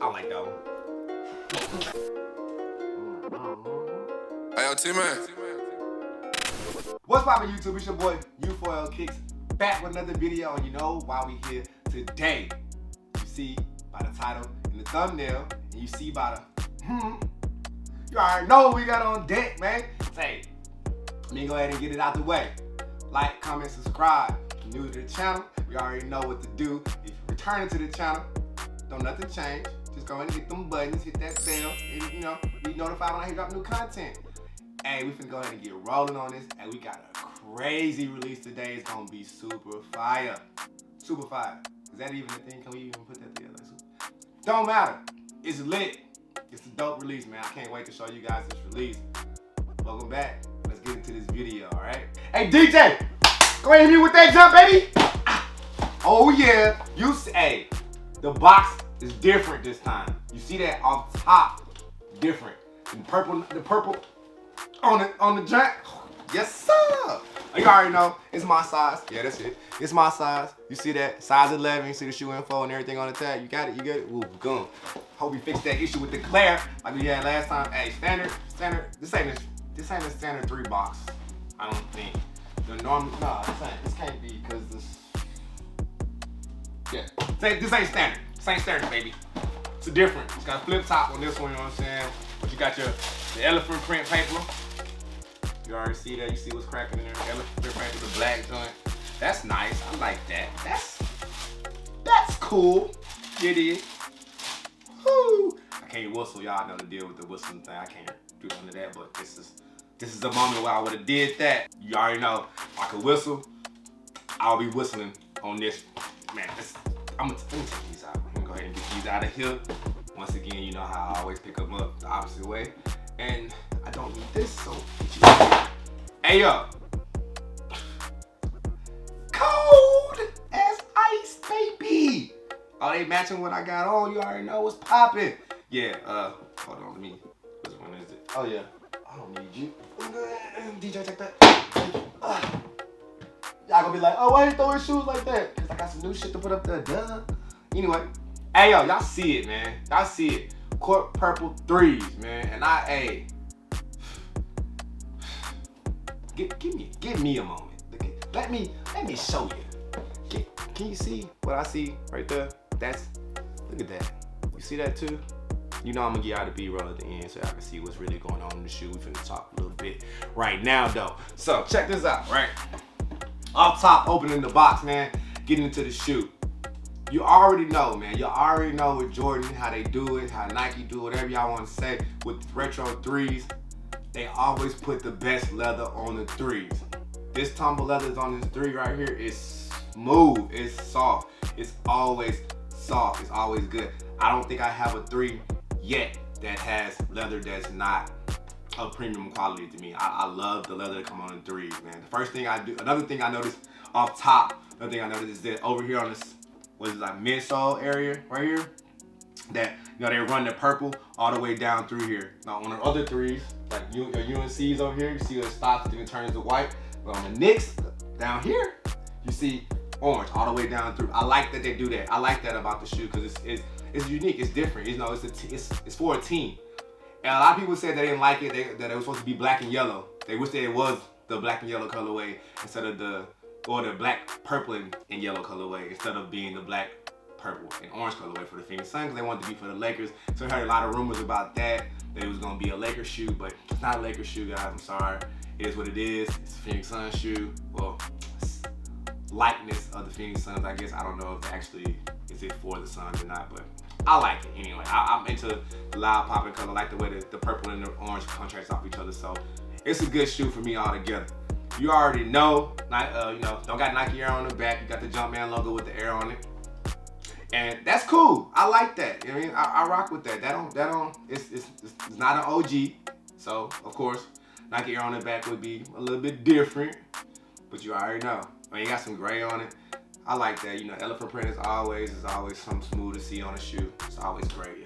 I like that one. Hey, yo, T-Man. What's poppin' YouTube? It's your boy U4L Kicks, back with another video, and you know why we here today. You see by the title and the thumbnail, and you see by the you already know what we got on deck, man. Say, let me go ahead and get it out the way. Like, comment, subscribe. If you're new to the channel, you already know what to do. If you're returning to the channel, don't nothing change. Just go ahead and hit them buttons, hit that bell, and you know, be notified when I drop new content. Hey, we finna go ahead and get rolling on this, and we got a crazy release today. It's gonna be super fire. Super fire. Is that even a thing? Can we even put that together? Don't matter. It's lit. It's a dope release, man. I can't wait to show you guys this release. Welcome back. Let's get into this video, alright? Hey, DJ! Go ahead and hit me with that jump, baby! Oh, yeah. You see, hey, the box is different this time. You see that off top? Different. The purple on the jump. Yes, sir. You already know, it's my size. Yeah, that's it. It's my size. You see that? Size 11. You see the shoe info and everything on the tag. You got it? You got it? Ooh, gone. Hope we fixed that issue with the glare like we had last time. Hey, standard. This ain't a standard 3 box. I don't think. The normal, no, this can't be because this. Yeah, this ain't standard. This ain't standard, baby. It's a different. It's got a flip top on this one. You know what I'm saying? But you got the elephant print paper. You already see that. You see what's cracking in there. Elephant print paper, the black joint. That's nice. I like that. That's cool. It is. Woo. I can't whistle. Y'all know the deal with the whistling thing. I can't do none of that. But this is a moment where I would have did that. You already know. If I could whistle, I'll be whistling on this. Man, let me take these out. I'm gonna go ahead and get these out of here. Once again, you know how I always pick them up the opposite way. And I don't need this, so hey yo. Cold as ice, baby. Oh, they matching what I got on. You already know what's popping. Yeah, hold on, let me, which one is it? Oh yeah, I don't need you. DJ, take that. Y'all gonna be like, oh, why you throwing shoes like that? Cause I got some new shit to put up there, duh. Anyway, hey yo, y'all see it, man. Y'all see it. Court purple 3s, man. And hey, give me a moment. Let me show you. Can you see what I see right there? Look at that. You see that too? You know I'm gonna get out the B-roll at the end so y'all can see what's really going on in the shoe. We finna talk a little bit right now though. So check this out, right? Off top, opening the box, man. Getting into the shoe. You already know, man. You already know with Jordan, how they do it, how Nike do it, whatever y'all want to say. With retro 3s, they always put the best leather on the 3s. This tumble leather on this 3 right here is smooth, it's soft. It's always soft, it's always good. I don't think I have a 3 yet that has leather that's not of premium quality to me. I love the leather that come on the 3s, man. The first thing I do, another thing I noticed off top, another thing I noticed is that over here on this, what is it, like midsole area right here, that, you know, they run the purple all the way down through here. Now on the other 3s, like UNC's over here, you see it stops and it turns to white. But on the Knicks, down here, you see orange all the way down through. I like that they do that. I like that about the shoe because it's unique, it's different. You know, it's for a team. And a lot of people said they didn't like it, that it was supposed to be black and yellow. They wish that it was the black and yellow colorway instead of the black, purple, and yellow colorway instead of being the black, purple, and orange colorway for the Phoenix Suns because they wanted to be for the Lakers. So I heard a lot of rumors about that it was going to be a Lakers shoe, but it's not a Lakers shoe, guys. I'm sorry. It is what it is. It's a Phoenix Suns shoe. Well, likeness of the Phoenix Suns, I guess. I don't know if actually is it for the Suns or not, but I like it anyway. I'm into the loud popping color. I like the way the purple and the orange contrast off each other. So it's a good shoe for me altogether. You already know, you know, don't got Nike Air on the back. You got the Jumpman logo with the Air on it, and that's cool. I like that. You know what I mean? I rock with that. It's not an OG, so of course Nike Air on the back would be a little bit different, but you already know. I mean, you got some gray on it. I like that. You know, elephant print is always something smooth to see on a shoe. It's always great.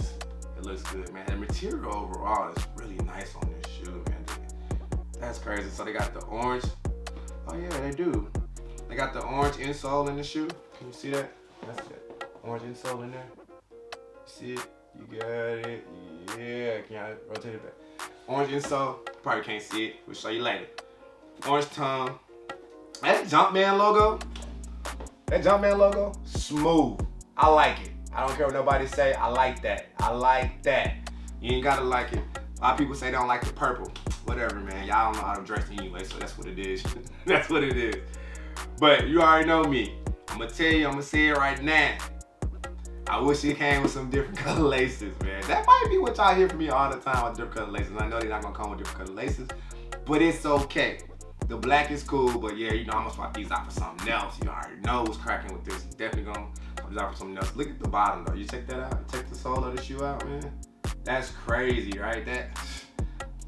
It looks good, man. The material overall is really nice on this shoe, man. That's crazy. So they got the orange. Oh yeah, they do. They got the orange insole in the shoe. Can you see that? That's it. Orange insole in there. You see it? You got it. Yeah, can I rotate it back? Orange insole, probably can't see it. We'll show you later. Orange tongue. That Jumpman logo, smooth. I like it. I don't care what nobody say. I like that. I like that. You ain't gotta like it. A lot of people say they don't like the purple. Whatever, man. Y'all don't know how to dress anyway, so that's what it is. That's what it is. But you already know me. I'm gonna tell you, I'm gonna say it right now. I wish it came with some different color laces, man. That might be what y'all hear from me all the time with different color laces. I know they're not gonna come with different color laces, but it's okay. The black is cool, but yeah, you know, I'm gonna swap these out for something else. You already know what's cracking with this. Definitely gonna swap these out for something else. Look at the bottom though. You check that out? Check the sole of the shoe out, man. That's crazy, right? That,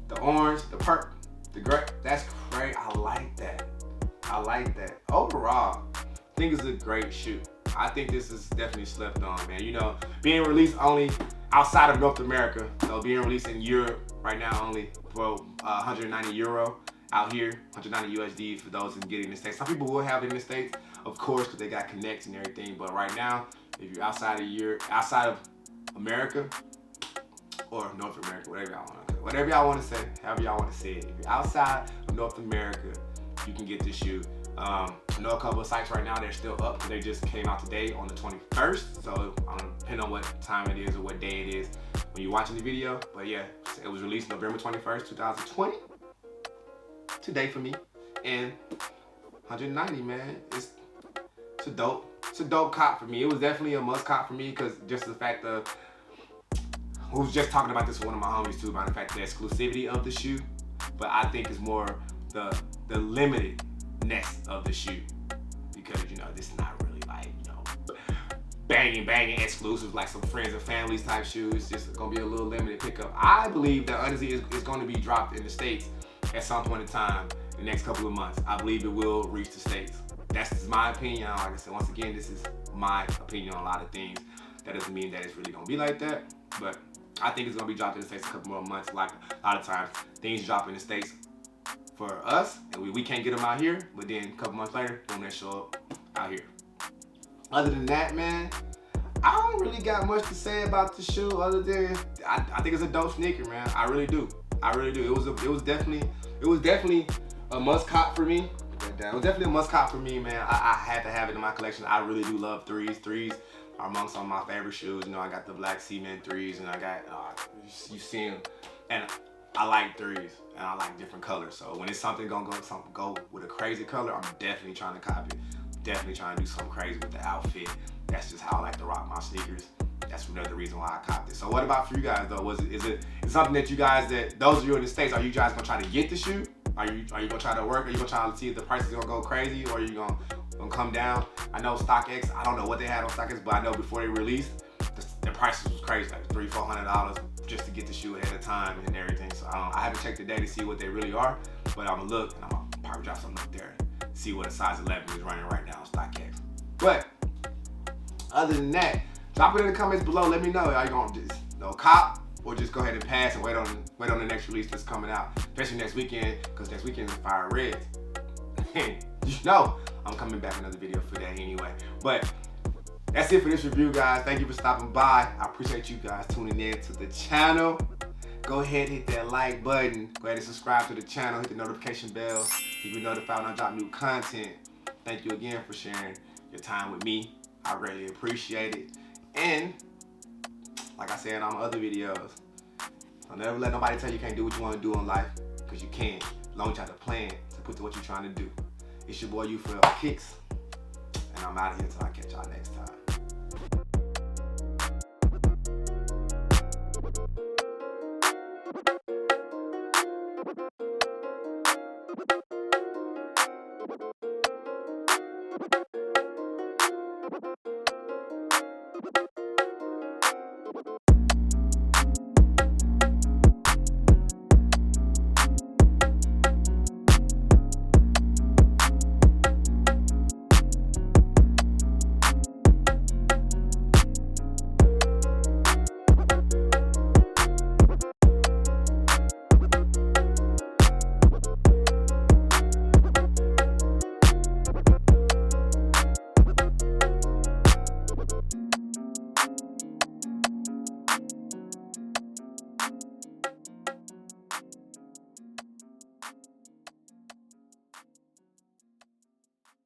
the orange, the purple, the gray, that's crazy. I like that. I like that. Overall, I think it's a great shoe. I think this is definitely slept on, man. You know, being released only outside of North America, so being released in Europe right now only for 190 euro out here, 190 USD for those who can get it in the States. Some people will have it in the States, of course, because they got connects and everything. But right now, if you're outside of Europe, outside of America or North America, whatever y'all want to say, however y'all want to say it. If you're outside of North America, you can get this shoe. I know a couple of sites right now, they're still up because they just came out today on the 21st. So depending on what time it is or what day it is when you're watching the video. But yeah, it was released November 21st, 2020. Today for me. And 190, man. It's a dope cop for me. It was definitely a must cop for me because just the fact of, we was just talking about this with one of my homies too, about the fact the exclusivity of the shoe. But I think it's more the limitedness of the shoe, because you know this is not really like, you know, banging exclusive like some friends and families type shoes. It's just gonna be a little limited pickup. I believe that honestly is going to be dropped in the States at some point in time in the next couple of months. I believe it will reach the States. That's just my opinion. Like I said, once again, this is my opinion on a lot of things. That doesn't mean that it's really gonna be like that, but I think it's gonna be dropped in the States a couple more months. Like a lot of times, things drop in the States for us, and we can't get them out here, but then a couple months later, boom, they show up out here. Other than that, man, I don't really got much to say about the shoe other than I think it's a dope sneaker, man. I really do. It was definitely a must cop for me. It was definitely a must cop for me, man. I had to have it in my collection. I really do love threes. Threes are among some of my favorite shoes. You know, I got the black cement threes, and I got you see them, and I like threes, and I like different colors. So when it's something gonna go with a crazy color, I'm definitely trying to copy it. Definitely trying to do something crazy with the outfit. That's just how I like to rock my sneakers. That's another reason why I copped it. So what about for you guys though? Is it something that you guys, that those of you in the States, are you guys gonna try to get the shoe? Are you gonna try to work? Are you gonna try to see if the price is gonna go crazy, or are you gonna come down? I know StockX, I don't know what they had on StockX, but I know before they released, the prices was crazy, like $300-400 just to get the shoe ahead of time and everything. So I haven't checked today to see what they really are, but I'm gonna look and I'm gonna probably drop something up there, see what a size 11 is running right now on StockX. But other than that, drop it in the comments below. Let me know. Are you gonna just cop, or just go ahead and pass and wait on the next release that's coming out, especially next weekend, because next weekend is Fire Reds. You know I'm coming back with another video for that anyway. But that's it for this review, guys. Thank you for stopping by. I appreciate you guys tuning in to the channel. Go ahead, hit that like button. Go ahead and subscribe to the channel. Hit the notification bell so you can be notified when I drop new content. Thank you again for sharing your time with me. I really appreciate it. And like I said on my other videos, don't never let nobody tell you can't do what you want to do in life, because you can, as long as you have a plan to put to what you're trying to do. It's your boy U for Kicks, and I'm out of here till I catch y'all next time.